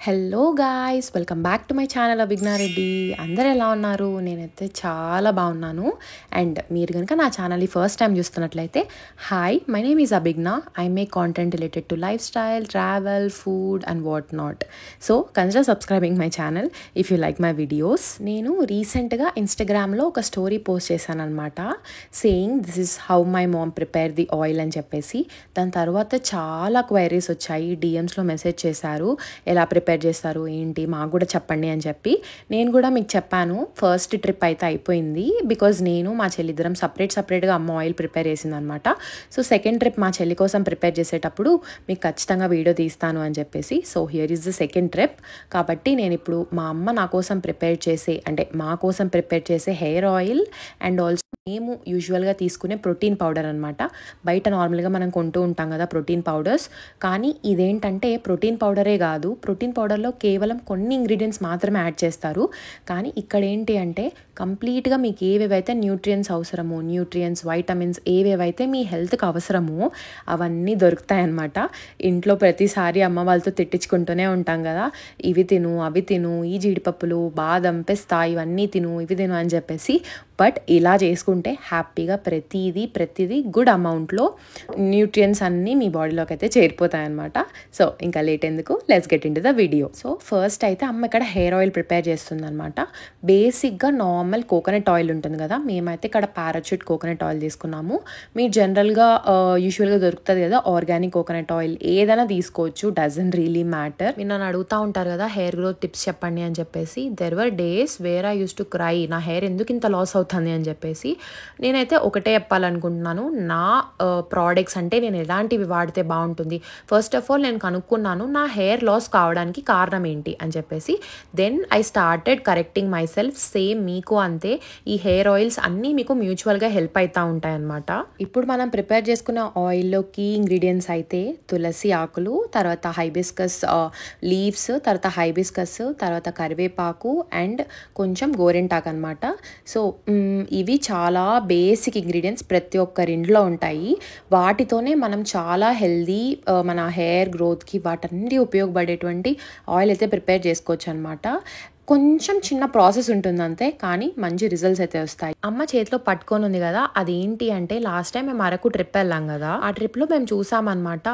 Hello guys, welcome back to my channel అభిజ్ఞా రెడ్డి. అందరు ఎలా ఉన్నారు? నేనైతే చాలా బాగున్నాను. అండ్ మీరు కనుక నా ఛానల్ని ఫస్ట్ టైం చూస్తున్నట్లయితే హాయ్, మై నేమ్ ఈజ్ అభిజ్ఞా. I make content related to life style, travel, food and what not. So consider subscribing my channel if you like my videos. నేను రీసెంట్గా ఇన్స్టాగ్రామ్లో ఒక స్టోరీ పోస్ట్ చేశాను అనమాట, saying this is how my mom prepare the oil అని చెప్పేసి. దాని తర్వాత చాలా క్వైరీస్ వచ్చాయి, డిఎమ్స్లో మెసేజ్ చేశారు, ఎలా ప్రిపేర్ చేస్తారు ఏంటి మాకు కూడా చెప్పండి అని చెప్పి. నేను కూడా మీకు చెప్పాను, ఫస్ట్ ట్రిప్ అయితే అయిపోయింది, బికాజ్ నేను మా చెల్లి ఇద్దరం సపరేట్గా అమ్మ ఆయిల్ ప్రిపేర్ చేసింది అనమాట. సో సెకండ్ ట్రిప్ మా చెల్లి కోసం ప్రిపేర్ చేసేటప్పుడు మీకు ఖచ్చితంగా వీడియో తీస్తాను అని చెప్పేసి. So here is the second trip. కాబట్టి నేను ఇప్పుడు మా అమ్మ నా కోసం ప్రిపేర్ చేసే, అంటే మా కోసం ప్రిపేర్ చేసే హెయిర్ ఆయిల్ అండ్ ఆల్సో మేము యూజువల్గా తీసుకునే ప్రోటీన్ పౌడర్ అనమాట. బయట నార్మల్గా మనం కొంటూ ఉంటాం కదా ప్రోటీన్ పౌడర్స్, కానీ ఇదేంటంటే ప్రోటీన్ పౌడరే కాదు, ప్రోటీన్ పౌడర్లో కేవలం కొన్ని ఇంగ్రీడియంట్స్ మాత్రమే యాడ్ చేస్తారు. కానీ ఇక్కడ ఏంటి అంటే కంప్లీట్గా మీకు ఏవేవైతే న్యూట్రియంట్స్ అవసరమో, న్యూట్రియంట్స్, వైటమిన్స్ ఏవేవైతే మీ హెల్త్కి అవసరమో అవన్నీ దొరుకుతాయి అన్నమాట. ఇంట్లో ప్రతిసారి అమ్మ వాళ్ళతో తిట్టించుకుంటూనే ఉంటాం కదా, ఇవి తిను అవి తిను, ఈ జీడిపప్పులు, బాదం, పిస్తా ఇవన్నీ తిను, ఇవి తిను అని చెప్పేసి. బట్ ఇలా చేసుకుంటే హ్యాపీగా ప్రతిదీ గుడ్ అమౌంట్లో న్యూట్రియంట్స్ అన్నీ మీ బాడీలోకి అయితే చేరిపోతాయి అనమాట. సో ఇంకా లేట్ ఎందుకు, let's get in to the video. So first అయితే అమ్మ ఇక్కడ హెయిర్ ఆయిల్ ప్రిపేర్ చేస్తుంది అనమాట. బేసిక్గా నార్మల్ కోకోనట్ ఆయిల్ ఉంటుంది కదా, మేమైతే ఇక్కడ పారాచూట్ కోకోనట్ ఆయిల్ తీసుకున్నాము. మీరు జనరల్గా యూజువల్గా దొరుకుతుంది కదా ఆర్గానిక్ కోకోనట్ ఆయిల్, ఏదైనా తీసుకోవచ్చు, డజన్ రియలీ మ్యాటర్. మీరు నన్ను అడుగుతూ ఉంటారు కదా హెయిర్ గ్రోత్ టిప్స్ చెప్పండి అని చెప్పేసి. There were days where I use to cry, నా హెయిర్ ఎందుకు ఇంత లాస్ అవుతుంది అని చెప్పేసి. నేనైతే ఒకటే చెప్పాలనుకుంటున్నాను, నా ప్రోడక్ట్స్ అంటే నేను ఎలాంటివి వాడితే బాగుంటుంది. ఫస్ట్ ఆఫ్ ఆల్ నేను కనుక్కున్నాను నా హెయిర్ లాస్ కావడానికి కారణం ఏంటి అని చెప్పేసి. Then I started correcting myself. Same మీకు అంతే, ఈ హెయిర్ ఆయిల్స్ అన్నీ మీకు మ్యూచువల్గా హెల్ప్ అవుతూ ఉంటాయి అన్నమాట. ఇప్పుడు మనం ప్రిపేర్ చేసుకున్న ఆయిల్లో కీ ఇంగ్రీడియంట్స్ అయితే తులసి ఆకులు, తర్వాత హైబిస్కస్ లీవ్స్, తర్వాత హైబిస్కస్, తర్వాత కరివేపాకు అండ్ కొంచెం గోరెంటాకు అనమాట. సో ఇవి చాలా బేసిక్ ఇంగ్రీడియంట్స్, ప్రతి ఒక్కరి ఇంట్లో ఉంటాయి. వాటితోనే మనం చాలా హెల్దీ, మన హెయిర్ గ్రోత్కి వాటన్నిటి ఉపయోగపడేటువంటి ఆయిల్ అయితే ప్రిపేర్ చేసుకోవచ్చు అనమాట. కొంచెం చిన్న ప్రాసెస్ ఉంటుంది అంతే, కానీ మంచి రిజల్ట్స్ అయితే వస్తాయి. అమ్మ చేతిలో పట్టుకొని ఉంది కదా, అదేంటి అంటే లాస్ట్ టైం మేము అరకు ట్రిప్ వెళ్ళాం కదా, ఆ ట్రిప్లో మేము చూసామన్నమాట.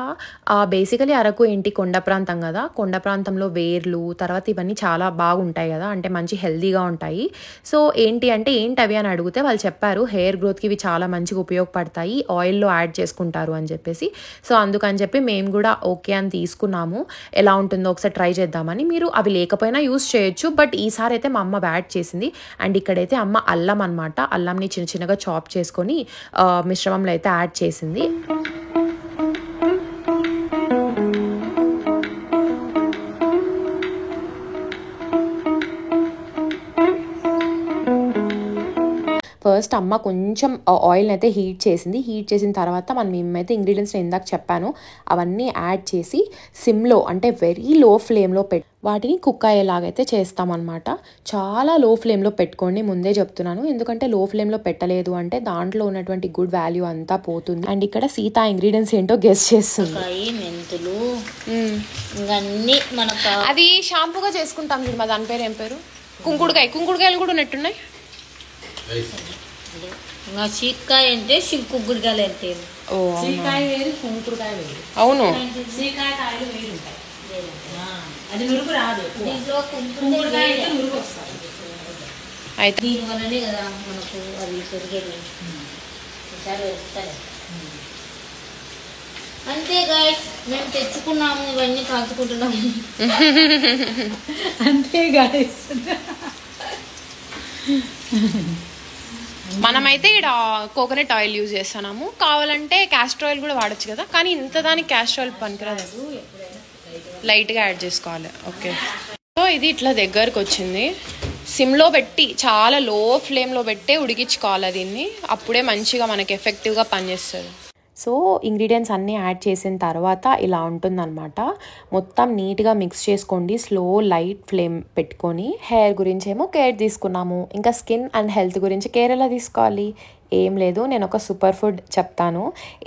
బేసికలీ అరకు ఏంటి, కొండ ప్రాంతం కదా, కొండ ప్రాంతంలో వేర్లు తర్వాత ఇవన్నీ చాలా బాగుంటాయి కదా, అంటే మంచి హెల్దీగా ఉంటాయి. సో ఏంటి అవి అని అడిగితే వాళ్ళు చెప్పారు హెయిర్ గ్రోత్కి ఇవి చాలా మంచిగా ఉపయోగపడతాయి, ఆయిల్లో యాడ్ చేసుకుంటారు అని చెప్పేసి. సో అందుకని చెప్పి మేము కూడా ఓకే అని తీసుకున్నాము. ఎలా ఉంటుందో ఒకసారి ట్రై చేద్దామని. మీరు అవి లేకపోయినా యూస్ చేయొచ్చు, బట్ ఈసారి అయితే మా అమ్మ యాడ్ చేసింది. అండ్ ఇక్కడైతే అమ్మ అల్లం అనమాట, అల్లంని చిన్నగా చాప్ చేసుకొని మిశ్రమంలో అయితే యాడ్ చేసింది. ఫస్ట్ అమ్మ కొంచెం ఆయిల్ని అయితే హీట్ చేసిన తర్వాత మేమైతే ఇంగ్రీడియంట్స్ ఇందాక చెప్పాను అవన్నీ యాడ్ చేసి సిమ్లో, అంటే వెరీ లో ఫ్లేమ్లో వాటిని కుక్ అయ్యేలాగైతే చేస్తామన్నమాట. చాలా లో ఫ్లేమ్లో పెట్టుకోండి, ముందే చెప్తున్నాను, ఎందుకంటే లో ఫ్లేమ్లో పెట్టలేదు అంటే దాంట్లో ఉన్నటువంటి గుడ్ వాల్యూ అంతా పోతుంది. అండ్ ఇక్కడ సీత ఇంగ్రీడియంట్స్ ఏంటో గెస్ చేస్తుంది. మెంతులు ఇవన్నీ మనకు అది షాంపూగా చేసుకుంటాం చూడు, మా దాని పేరు ఏం పేరు, కుంకుడుకాయలు కూడా ఉన్నట్టున్నాయి. చీకాయ అంటే కుంకుడుకాయలు అంటే అవును, అయితే దీనివల్లనే కదా మనకు అది పెరిగేది. అంతే గాయ్స్, మేము తెచ్చుకున్నాము, ఇవన్నీ కాల్చుకుంటున్నాము. అంతే గాయ్స్, మనమైతే ఇక్కడ కోకోనట్ ఆయిల్ యూజ్ చేస్తున్నాము. కావాలంటే క్యాస్టర్ ఆయిల్ కూడా వాడచ్చు కదా, కానీ ఇంత దానికి క్యాస్టర్ ఆయిల్ పనికిరాదు, లైట్గా యాడ్ చేసుకోవాలి. ఓకే, సో ఇది ఇట్లా దగ్గరకు వచ్చింది. సిమ్లో పెట్టి చాలా లో ఫ్లేమ్లో పెట్టే ఉడికించుకోవాలి దీన్ని, అప్పుడే మంచిగా మనకి ఎఫెక్టివ్గా పనిచేస్తుంది. సో ఇంగ్రీడియంట్స్ అన్నీ యాడ్ చేసిన తర్వాత ఇలా ఉంటుందన్నమాట. మొత్తం నీట్గా మిక్స్ చేసుకోండి, స్లో లైట్ ఫ్లేమ్ పెట్టుకొని. హెయిర్ గురించి ఏమో కేర్ తీసుకున్నాము, ఇంకా స్కిన్ అండ్ హెల్త్ గురించి కేర్ ఎలా తీసుకోవాలి ఏం లేదు, నేను ఒక సూపర్ ఫుడ్ చెప్తాను.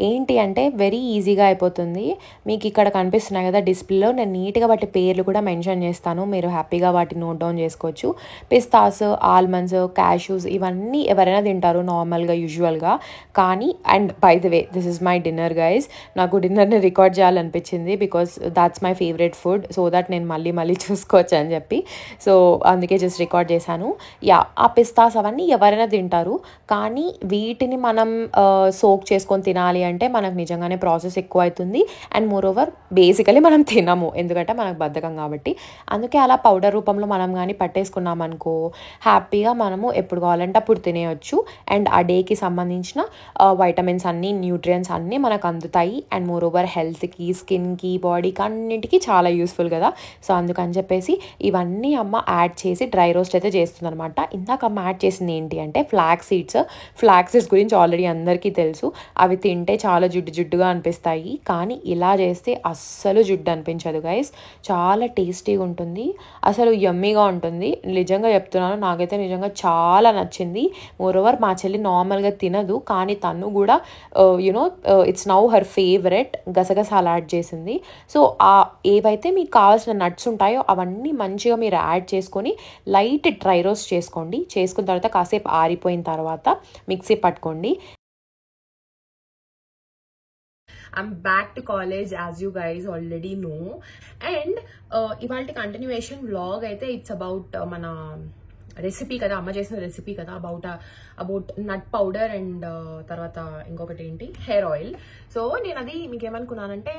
ఏంటి అంటే వెరీ ఈజీగా అయిపోతుంది. మీకు ఇక్కడ కనిపిస్తున్నాయి కదా డిస్ప్లేలో, నేను నీట్గా వాటి పేర్లు కూడా మెన్షన్ చేస్తాను, మీరు హ్యాపీగా వాటిని నోట్ డౌన్ చేసుకోవచ్చు. పిస్తాస్, ఆల్మండ్స్, క్యాష్యూస్ ఇవన్నీ ఎవరైనా తింటారు నార్మల్గా యూజువల్గా. కానీ and by the way this is my dinner guys. నాకు డిన్నర్ని రికార్డ్ చేయాలనిపించింది because that's my favourite food, so that నేను మళ్ళీ చూసుకోవచ్చు అని చెప్పి. సో అందుకే జస్ట్ రికార్డ్ చేశాను. యా, ఆ పిస్తాస్ అవన్నీ ఎవరైనా తింటారు, కానీ వీటిని మనం సోక్ చేసుకొని తినాలి అంటే మనకు నిజంగానే ప్రాసెస్ ఎక్కువ అవుతుంది. అండ్ మోర్ ఓవర్ బేసికలీ మనం తినము, ఎందుకంటే మనకు బద్ధకం కాబట్టి. అందుకే అలా పౌడర్ రూపంలో మనం కానీ పట్టేసుకున్నాం అనుకో, హ్యాపీగా మనము ఎప్పుడు కావాలంటే అప్పుడు తినేయచ్చు. అండ్ ఆ డేకి సంబంధించిన వైటమిన్స్ అన్నీ, న్యూట్రియంట్స్ అన్నీ మనకు అందుతాయి. అండ్ మోర్ ఓవర్ హెల్త్కి, స్కిన్కి, బాడీకి అన్నింటికి చాలా యూస్ఫుల్ కదా. సో అందుకని చెప్పేసి ఇవన్నీ అమ్మ యాడ్ చేసి డ్రై రోస్ట్ అయితే చేస్తుంది అనమాట. ఇందాక అమ్మ యాడ్ చేసింది ఏంటి అంటే ఫ్లాక్స్ సీడ్స్ గురించి ఆల్రెడీ అందరికీ తెలుసు. అవి తింటే చాలా జిడ్డుగా అనిపిస్తాయి, కానీ ఇలా చేస్తే అస్సలు జిడ్డు అనిపించదు గైస్. చాలా టేస్టీగా ఉంటుంది, అసలు యమ్మీగా ఉంటుంది. నిజంగా చెప్తున్నాను, నాకైతే నిజంగా చాలా నచ్చింది. మోరోవర్ మా చెల్లి నార్మల్గా తినదు, కానీ తను కూడా you know it's now her favourite. గసగసాలు యాడ్ చేసింది. సో ఏవైతే మీకు కావాల్సిన నట్స్ ఉంటాయో అవన్నీ మంచిగా మీరు యాడ్ చేసుకొని లైట్ డ్రై రోస్ట్ చేసుకున్న తర్వాత కాసేపు ఆరిపోయిన తర్వాత మిక్సీ పట్టుకోండి. I'm back to college as you guys already know, and ఇవాళ కంటిన్యూయేషన్ వ్లాగ్ అయితే ఇట్స్ అబౌట్ మన రెసిపీ కదా, అమ్మ చేసిన రెసిపీ కదా, అబౌట్ నట్ పౌడర్ అండ్ తర్వాత ఇంకొకటి ఏంటి హెయిర్ ఆయిల్. సో నేను అది మీకు ఏమనుకున్నానంటే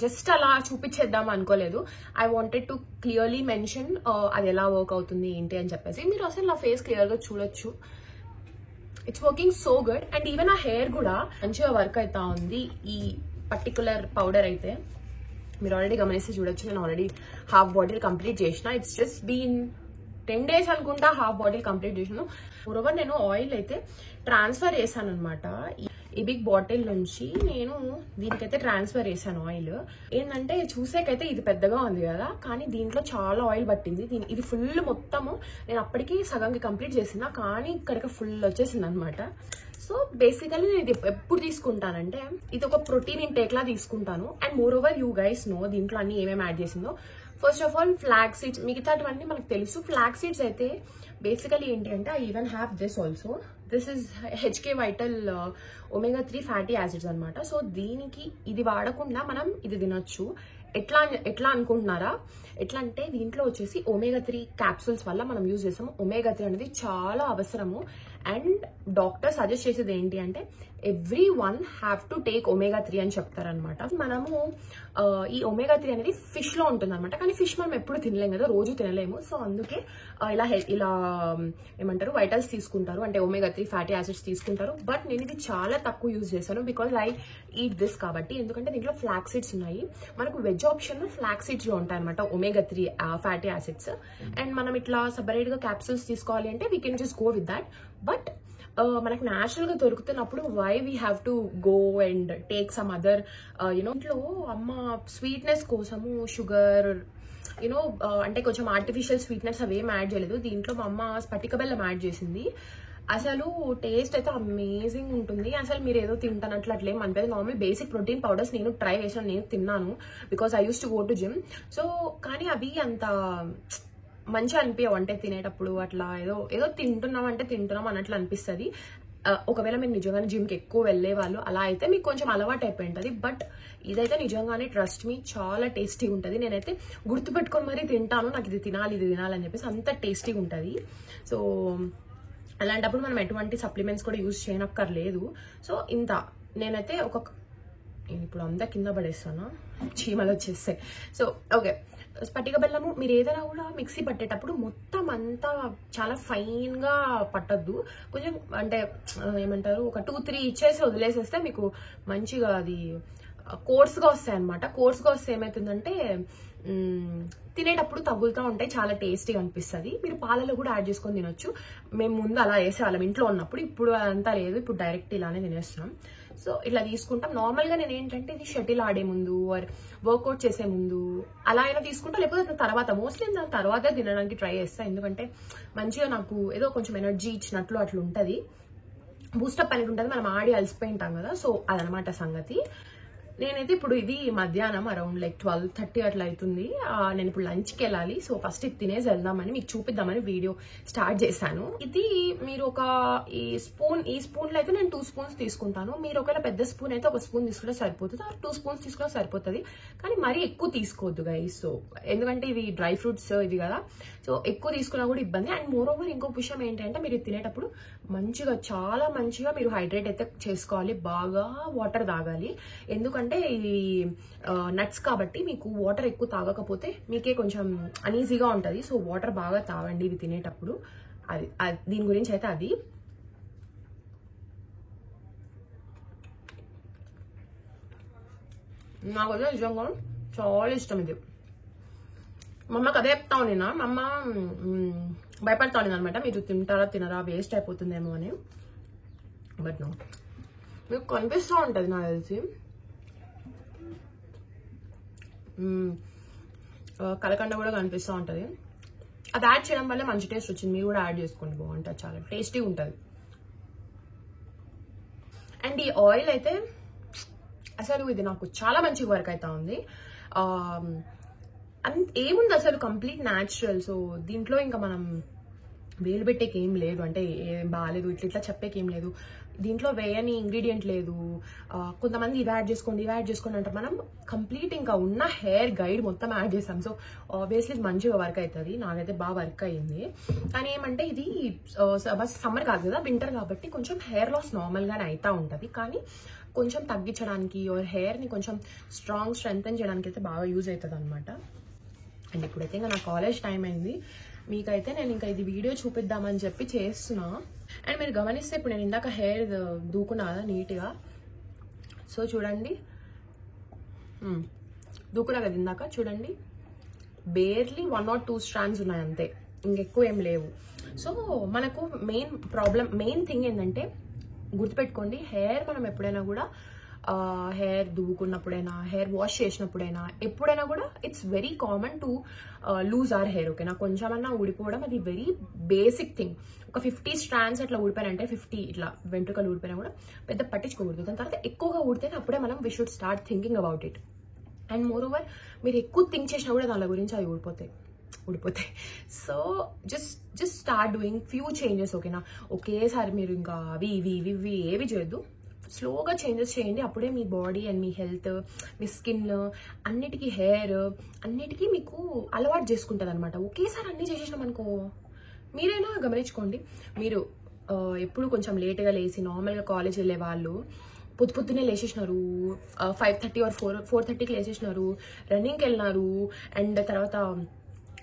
జస్ట్ అలా చూపించేద్దాం అనుకోలేదు. I wanted to clearly mention అది ఎలా వర్క్ అవుతుంది ఏంటి అని చెప్పేసి. మీరు అసలు నా ఫేస్ క్లియర్గా చూడొచ్చు, it's working so good. And even ఆ హెయిర్ కూడా మంచిగా వర్క్ అవుతా ఉంది. ఈ పర్టికులర్ పౌడర్ అయితే మీరు ఆల్రెడీ గమనిస్తే చూడొచ్చు, నేను ఆల్రెడీ హాఫ్ బాటిల్ కంప్లీట్ చేసిన. ఇట్స్ జస్ట్ బీన్ 10 days అనుకుంటా హాఫ్ బాటిల్ కంప్లీట్ చేసాను. మోరోవర్ నేను ఆయిల్ అయితే ట్రాన్స్ఫర్ చేశాను అనమాట. ఈ బిగ్ బాటిల్ నుంచి నేను దీనికైతే ట్రాన్స్ఫర్ చేశాను ఆయిల్. ఏంటంటే చూసేకైతే ఇది పెద్దగా ఉంది కదా, కానీ దీంట్లో చాలా ఆయిల్ పట్టింది. ఇది ఫుల్ మొత్తము నేను అప్పటికి సగంకి కంప్లీట్ చేసిన, కానీ ఇక్కడికి ఫుల్ వచ్చేసింది అనమాట. సో బేసికలీ నేను ఇది ఎప్పుడు తీసుకుంటానంటే ఇది ఒక ప్రోటీన్ ఇంటేక్ లా తీసుకుంటాను. And more over you guys know దీంట్లో అన్ని ఏమేమి యాడ్ చేసిందో. First of all flax seeds, మిగతావన్నీ మనకు తెలుసు. ఫ్లాక్ సీడ్స్ అయితే బేసికలీ ఏంటి అంటే I even have this also. This is హెచ్కే వైటల్ omega-3 ఫ్యాటీ యాసిడ్స్ అనమాట. సో దీనికి ఇది వాడకుండా మనం ఇది తినొచ్చు. ఎట్లా అనుకుంటున్నారా? ఎట్లా అంటే దీంట్లో వచ్చేసి omega-3 క్యాప్సూల్స్ వల్ల మనం యూజ్ చేస్తాము. omega-3 అనేది చాలా అవసరము. అండ్ డాక్టర్ సజెస్ట్ చేసేది ఏంటి అంటే everyone have to take omega-3 అని చెప్తారనమాట. మనము ఈ omega-3 అనేది ఫిష్ లో ఉంటుంది అనమాట, కానీ ఫిష్ మనం ఎప్పుడు తినలేము కదా, రోజు తినలేము. సో అందుకే ఇలా ఏమంటారు వైటల్స్ తీసుకుంటారు, అంటే omega-3 ఫ్యాటీ యాసిడ్స్ తీసుకుంటారు. బట్ నేను ఇది చాలా తక్కువ యూజ్ చేశాను బికాజ్ ఐ ఈట్ దిస్ కాబట్టి. ఎందుకంటే దీంట్లో ఫ్లాక్ సీడ్స్ ఉన్నాయి. మనకు వెజ్ ఆప్షన్ ఫ్లాక్ సీడ్స్ లో ఉంటాయి అనమాట omega-3 ఫ్యాటీ యాసిడ్స్. అండ్ మనం ఇట్లా సపరేట్ గా క్యాప్సూల్స్ తీసుకోవాలి అంటే we can just go with that. But మనకు న్యాచురల్ గా దొరుకుతున్నప్పుడు why we have to go and take some other ఇంట్లో అమ్మ స్వీట్నెస్ కోసము షుగర్ అంటే కొంచెం ఆర్టిఫిషియల్ స్వీట్నెస్ అవేం యాడ్ చేయలేదు. దీంట్లో మా అమ్మ స్పటిక బెల్లం యాడ్ చేసింది. అసలు టేస్ట్ అయితే అమేజింగ్ ఉంటుంది. అసలు మీరు ఏదో తింటానట్లు అట్లేం అనిపించదు. నార్మల్ బేసిక్ ప్రోటీన్ పౌడర్స్ నేను ట్రై చేసాను, నేను తిన్నాను because I use to go to gym. So కానీ అవి అంత మంచిగా అనిపించవు, అంటే తినేటప్పుడు అట్లా ఏదో తింటున్నాం అన్నట్లు అనిపిస్తుంది. ఒకవేళ మీరు నిజంగానే జిమ్కి ఎక్కువ వెళ్ళే వాళ్ళు అలా అయితే మీకు కొంచెం అలవాటు అయిపోయి ఉంటుంది. బట్ ఇదైతే నిజంగానే ట్రస్ట్ మీ చాలా టేస్టీగా ఉంటుంది. నేనైతే గుర్తుపెట్టుకొని మరీ తింటాను, నాకు ఇది తినాలి అని చెప్పేసి, అంత టేస్టీగా ఉంటుంది. సో అలాంటప్పుడు మనం ఎటువంటి సప్లిమెంట్స్ కూడా యూజ్ చేయనక్కర్లేదు. సో నేనైతే ఇప్పుడు అంతా కింద పడేస్తాను, చీమలు వచ్చేస్తాయి. సో ఓకే, స్పటిక బెల్లము మీరు ఏదైనా కూడా మిక్సీ పట్టేటప్పుడు మొత్తం అంతా చాలా ఫైన్ గా పట్టద్దు, కొంచెం అంటే ఏమంటారు ఒక 2-3 ఇచ్చేసి వదిలేసేస్తే మీకు మంచిగా అది కోర్స్గా వస్తాయి అనమాట. కోర్స్గా వస్తే ఏమవుతుందంటే తినేటప్పుడు తగులుతూ ఉంటాయి, చాలా టేస్టీగా అనిపిస్తుంది. మీరు పాలలో కూడా యాడ్ చేసుకొని తినొచ్చు. మేము ముందు అలా వేసేవాళ్ళం ఇంట్లో ఉన్నప్పుడు, ఇప్పుడు అదంతా లేదు, ఇప్పుడు డైరెక్ట్ ఇలానే తినేస్తున్నాం. సో ఇట్లా తీసుకుంటాం. నార్మల్గా నేను ఏంటంటే ఇది షటిల్ ఆడే ముందు ఆర్ వర్కౌట్ చేసే ముందు అలా అయినా తీసుకుంటా, లేకపోతే తర్వాత మోస్ట్లీ దాని తర్వాత తినడానికి ట్రై చేస్తాను. ఎందుకంటే మంచిగా నాకు ఏదో కొంచెం ఎనర్జీ ఇచ్చినట్లు అట్లా ఉంటుంది. బూస్టప్ అనేది ఉంటుంది, మనం ఆడి అలసిపోయి ఉంటాం కదా. సో అదనమాట సంగతి. నేనైతే ఇప్పుడు ఇది మధ్యాహ్నం అరౌండ్ లైక్ 12:30 అట్లా అవుతుంది. నేను ఇప్పుడు లంచ్కి వెళ్ళాలి. సో ఫస్ట్ ఇది తినేసి వెళ్దామని మీకు చూపిద్దామని వీడియో స్టార్ట్ చేశాను. ఇది మీరు ఈ స్పూన్లో అయితే నేను 2 స్పూన్స్ తీసుకుంటాను. మీరు ఒకవేళ పెద్ద స్పూన్ అయితే 1 స్పూన్ తీసుకుంటే సరిపోతుంది, 2 స్పూన్స్ తీసుకుంటే సరిపోతుంది. కానీ మరీ ఎక్కువ తీసుకోవద్దు గైస్. సో ఎందుకంటే ఇవి డ్రై ఫ్రూట్స్ ఇవి కదా, సో ఎక్కువ తీసుకున్నా కూడా ఇబ్బంది. అండ్ మోర్ ఓవర్ ఇంకొక విషయం ఏంటంటే మీరు తినేటప్పుడు చాలా మంచిగా మీరు హైడ్రేట్ అయితే చేసుకోవాలి, బాగా వాటర్ తాగాలి. ఎందుకంటే ఇది నట్స్ కాబట్టి మీకు వాటర్ ఎక్కువ తాగకపోతే మీకే కొంచెం అనీజీగా ఉంటుంది. సో వాటర్ బాగా తాగండి ఇవి తినేటప్పుడు. అది దీని గురించి అయితే అది. నాకు నిజంగా చాలా ఇష్టం ఇది. మా అమ్మకి అదే చెప్తాను నేను. మా అమ్మ భయపడతాను అనమాట, మీరు తింటారా తినరా వేస్ట్ అయిపోతుందేమో అని. బట్ నో, మీకు కనిపిస్తూ ఉంటుంది నాకు తెలిసి. కలకండ కూడా కనిపిస్తూ ఉంటుంది. అది యాడ్ చేయడం వల్ల మంచి టేస్ట్ వచ్చింది. మీరు కూడా యాడ్ చేసుకోండి, బాగుంటుంది, చాలా టేస్టీ ఉంటుంది. అండ్ ఈ ఆయిల్ అయితే అసలు ఇది నాకు చాలా మంచి వర్క్ అవుతా ఉంది. ఏముంది అసలు కంప్లీట్ న్యాచురల్. సో దీంట్లో ఇంకా మనం వేలు పెట్టేకి ఏం లేదు, అంటే ఏం బాగాలేదు ఇట్లా చెప్పేకి ఏం లేదు. దీంట్లో వేయని ఇంగ్రీడియంట్ లేదు. కొంతమంది ఇవి యాడ్ చేసుకోండి అంటారు. మనం కంప్లీట్ ఇంకా ఉన్న హెయిర్ గైడ్ మొత్తం యాడ్ చేస్తాం. సో ఆబ్వియస్లీ ఇది మంచిగా వర్క్ అవుతుంది. నాకైతే బాగా వర్క్ అయ్యింది. కానీ ఏమంటే ఇది సమ్మర్ కాదు కదా, వింటర్ కాబట్టి కొంచెం హెయిర్ లాస్ నార్మల్గానే అవుతూ ఉంటుంది. కానీ కొంచెం తగ్గించడానికి హెయిర్ని కొంచెం స్ట్రెంగ్తన్ చేయడానికి అయితే బాగా యూజ్ అవుతుంది అనమాట. అండ్ ఇప్పుడైతే ఇంకా నా కాలేజ్ టైం అయింది. మీకైతే నేను ఇంకా ఇది వీడియో చూపిద్దామని చెప్పి చేస్తున్నా. అండ్ మీరు గమనిస్తే ఇప్పుడు నేను ఇందాక హెయిర్ దూకున్నా కదా నీట్గా. సో చూడండి, దూకున్నా కదా ఇందాక, చూడండి బేర్లీ 1 or 2 స్ట్రాండ్స్ ఉన్నాయి అంతే, ఇంకెక్కువ ఏం లేవు. సో మనకు మెయిన్ థింగ్ ఏంటంటే గుర్తుపెట్టుకోండి, హెయిర్ మనం ఎప్పుడైనా కూడా హెయిర్ దువ్వుకున్నప్పుడైనా, హెయిర్ వాష్ చేసినప్పుడైనా, ఎప్పుడైనా కూడా it's very common to lose our hair. ఓకేనా, కొంచెమన్నా ఊడిపోవడం అది వెరీ బేసిక్ థింగ్. ఒక 50 స్ట్రాండ్స్ అట్లా ఊడిపోయినంటే 50 ఇట్లా వెంట్రుకలు ఊడిపోయినా కూడా పెద్ద పట్టించుకోకూడదు. దాని తర్వాత ఎక్కువగా ఊడితేనే అప్పుడే మనం we should start thinking about it. And more over మీరు ఎక్కువ థింక్ చేసినా కూడా దాని గురించి అది ఊడిపోతాయి. So just start doing few changes. ఓకేనా, ఒకేసారి మీరు ఇంకా అవి ఇవి ఏవి చేయొద్దు, స్లోగా చేంజెస్ చేయండి. అప్పుడే మీ బాడీ అండ్ మీ హెల్త్, మీ స్కిన్ అన్నిటికీ, హెయిర్ అన్నిటికీ మీకు అలవాటు చేసుకుంటుంది అనమాట. ఒకేసారి అన్ని చేసేసినాం అనుకో, మీరైనా గమనించుకోండి. మీరు ఎప్పుడు కొంచెం లేట్గా లేచి నార్మల్గా కాలేజ్ వెళ్ళే వాళ్ళు పొద్దున్నే లేచేసినారు, 5:30 or 4:30కి లేచేసినారు, రన్నింగ్కి వెళ్ళినారు. అండ్ తర్వాత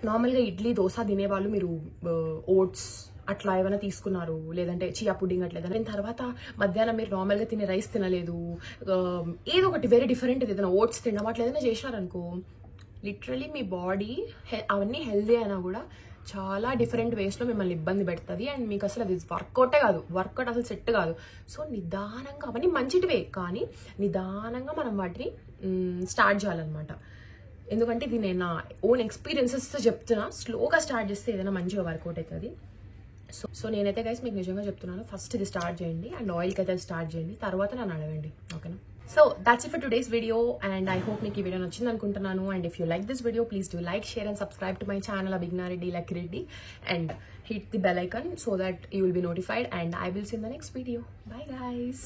నార్మల్గా ఇడ్లీ దోశ తినేవాళ్ళు మీరు ఓట్స్ అట్లా ఏమైనా తీసుకున్నారు, లేదంటే చియా పుడ్డింగ్ అట్లా. దాని తర్వాత మధ్యాహ్నం మీరు నార్మల్గా తినే రైస్ తినలేదు, ఏదో ఒకటి వెరీ డిఫరెంట్ ఏదైనా ఓట్స్ తినడం అట్లా ఏదైనా చేసినారనుకో, లిటరలీ మీ బాడీ అవన్నీ హెల్దీ అయినా కూడా చాలా డిఫరెంట్ వేస్లో మిమ్మల్ని ఇబ్బంది పెడుతుంది. అండ్ మీకు అసలు అది వర్కౌట్ అసలు సెట్ కాదు. సో నిదానంగా, అవన్నీ మంచిటివే కానీ నిదానంగా మనం వాటిని స్టార్ట్ చేయాలన్నమాట. ఎందుకంటే ఇది నేను నా ఓన్ ఎక్స్పీరియన్సెస్తో చెప్తున్నా. స్లోగా స్టార్ట్ చేస్తే ఏదైనా మంచిగా వర్కౌట్ అవుతుంది. సో నేనైతే గైస్ మీకు నిజంగా చెప్తున్నాను, ఫస్ట్ ఇది స్టార్ట్ చేయండి అండ్ ఆయిల్కి అయితే స్టార్ట్ చేయండి, తర్వాత నన్ను అడగండి. ఓకేనా? So that's it for today's video, and I hope మీకు ఈ వీడియో నచ్చింది అనుకుంటున్నాను. And if you like this video, please do like, share and subscribe to my channel Abhigna Reddy Lucky Reddy, and hit the bell icon so that you will be notified, and I will see you in the next video. Bye guys.